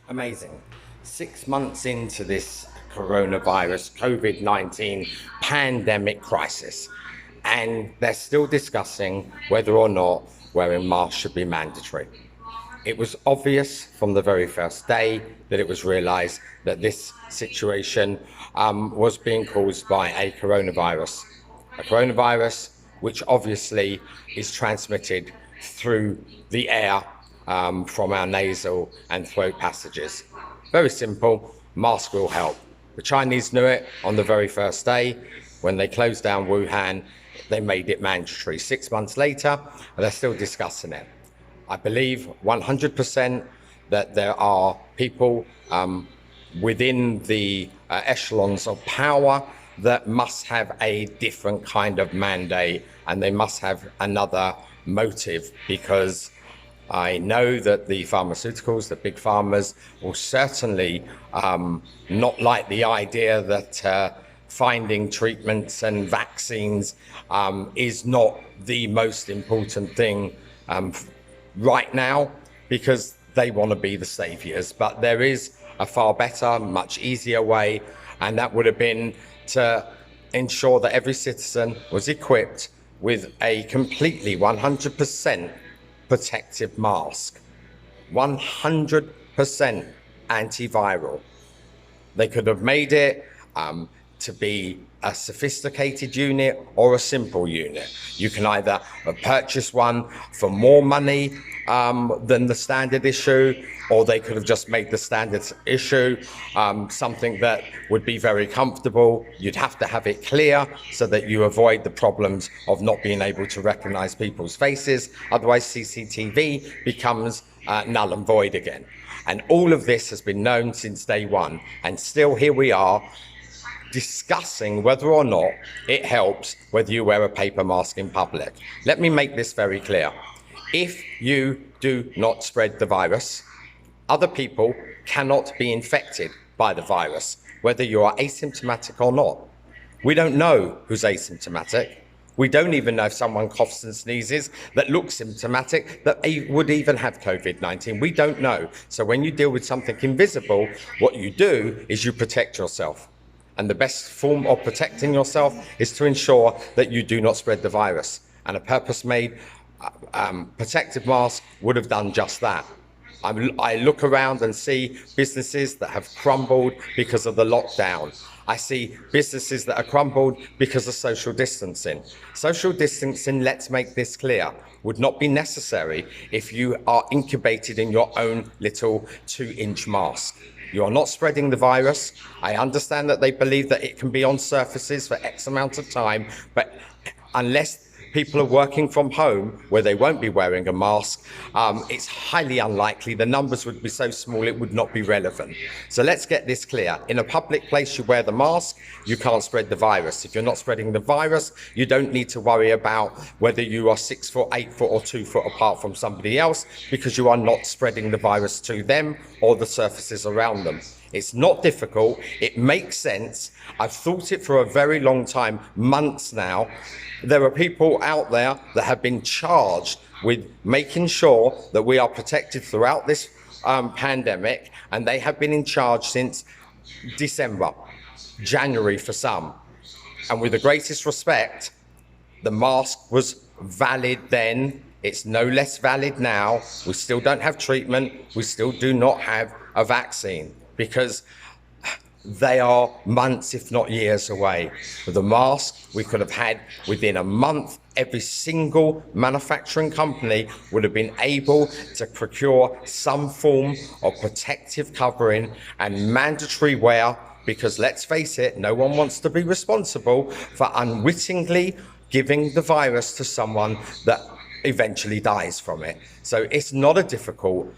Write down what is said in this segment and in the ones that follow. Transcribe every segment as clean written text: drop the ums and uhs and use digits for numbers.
Amazing. 6 months into this coronavirus COVID-19 pandemic crisis, and they're still discussing whether or not wearing masks should be mandatory. It was obvious from the very first day that it was realized that this situation was being caused by a coronavirus which obviously is transmitted through the air from our nasal and throat passages. Very simple, mask will help. The Chinese knew it on the very first day. When they closed down Wuhan, they made it mandatory. 6 months later, they're still discussing it. I believe 100% that there are people within the echelons of power that must have a different kind of mandate, and they must have another motive, because I know that the pharmaceuticals, the big pharmas, will certainly not like the idea that finding treatments and vaccines is not the most important thing right now, because they want to be the saviors. But there is a far better, much easier way, and that would have been to ensure that every citizen was equipped with a completely 100% protective mask, 100% antiviral. They could have made it to be a sophisticated unit or a simple unit. You can either purchase one for more money than the standard issue, or they could have just made the standard issue something that would be very comfortable. You'd have to have it clear so that you avoid the problems of not being able to recognize people's faces. Otherwise, CCTV becomes null and void again. And all of this has been known since day one, and still here we are discussing whether or not it helps whether you wear a paper mask in public. Let me make this very clear. If you do not spread the virus, other people cannot be infected by the virus, whether you are asymptomatic or not. We don't know who's asymptomatic. We don't even know if someone coughs and sneezes that looks symptomatic that would even have COVID-19. We don't know. So when you deal with something invisible, what you do is you protect yourself. And the best form of protecting yourself is to ensure that you do not spread the virus. And a purpose-made protective mask would have done just that. I look around and see businesses that have crumbled because of the lockdown. I see businesses that are crumbled because of social distancing. Social distancing, let's make this clear, would not be necessary if you are incubated in your own little 2-inch mask. You are not spreading the virus. I understand that they believe that it can be on surfaces for X amount of time, but unless people are working from home where they won't be wearing a mask, it's highly unlikely. The numbers would be so small it would not be relevant. So let's get this clear. In a public place, you wear the mask, you can't spread the virus. If you're not spreading the virus, you don't need to worry about whether you are 6 foot, 8 foot or 2 foot apart from somebody else, because you are not spreading the virus to them or the surfaces around them. It's not difficult. It makes sense. I've thought it for a very long time, months now. There are people out there that have been charged with making sure that we are protected throughout this pandemic, and they have been in charge since December, January for some. And with the greatest respect, the mask was valid then. It's no less valid now. We still don't have treatment. We still do not have a vaccine, because they are months, if not years away. With the mask, we could have had within a month, every single manufacturing company would have been able to procure some form of protective covering and mandatory wear, because let's face it, no one wants to be responsible for unwittingly giving the virus to someone that eventually dies from it. So it's not a difficult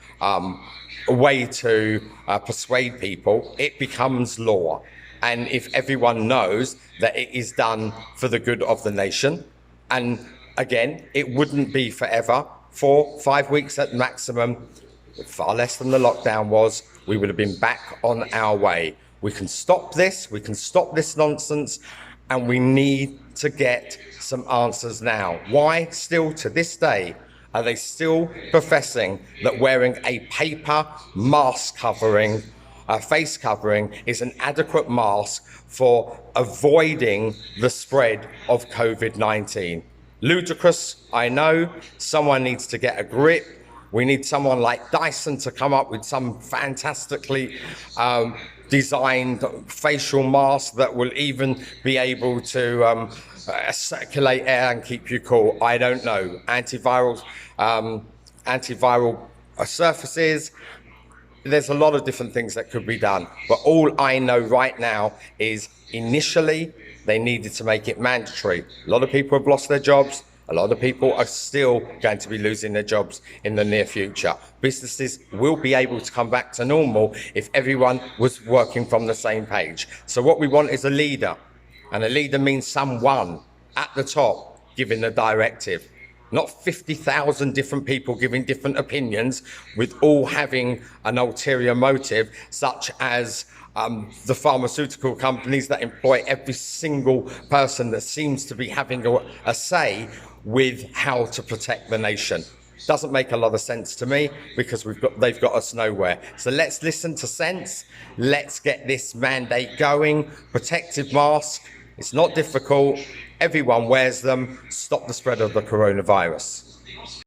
way to persuade people. It becomes law. And if everyone knows that it is done for the good of the nation, and again, it wouldn't be forever, 4, 5 weeks at maximum, far less than the lockdown was, we would have been back on our way. We can stop this nonsense, and we need to get some answers now. Why still to this day Are they still professing that wearing a paper mask covering, a face covering, is an adequate mask for avoiding the spread of COVID-19? Ludicrous, I know. Someone needs to get a grip. We need someone like Dyson to come up with some fantastically designed facial mask that will even be able to circulate air and keep you cool. I don't know. Antiviral surfaces. There's a lot of different things that could be done. But all I know right now is initially they needed to make it mandatory. A lot of people have lost their jobs. A lot of people are still going to be losing their jobs in the near future. Businesses will be able to come back to normal if everyone was working from the same page. So what we want is a leader. And a leader means someone at the top giving the directive. Not 50,000 different people giving different opinions with all having an ulterior motive, such as the pharmaceutical companies that employ every single person that seems to be having a say with how to protect the nation. Doesn't make a lot of sense to me because they've got us nowhere. So let's listen to sense. Let's get this mandate going. Protective mask. It's not difficult. Everyone wears them. Stop the spread of the coronavirus.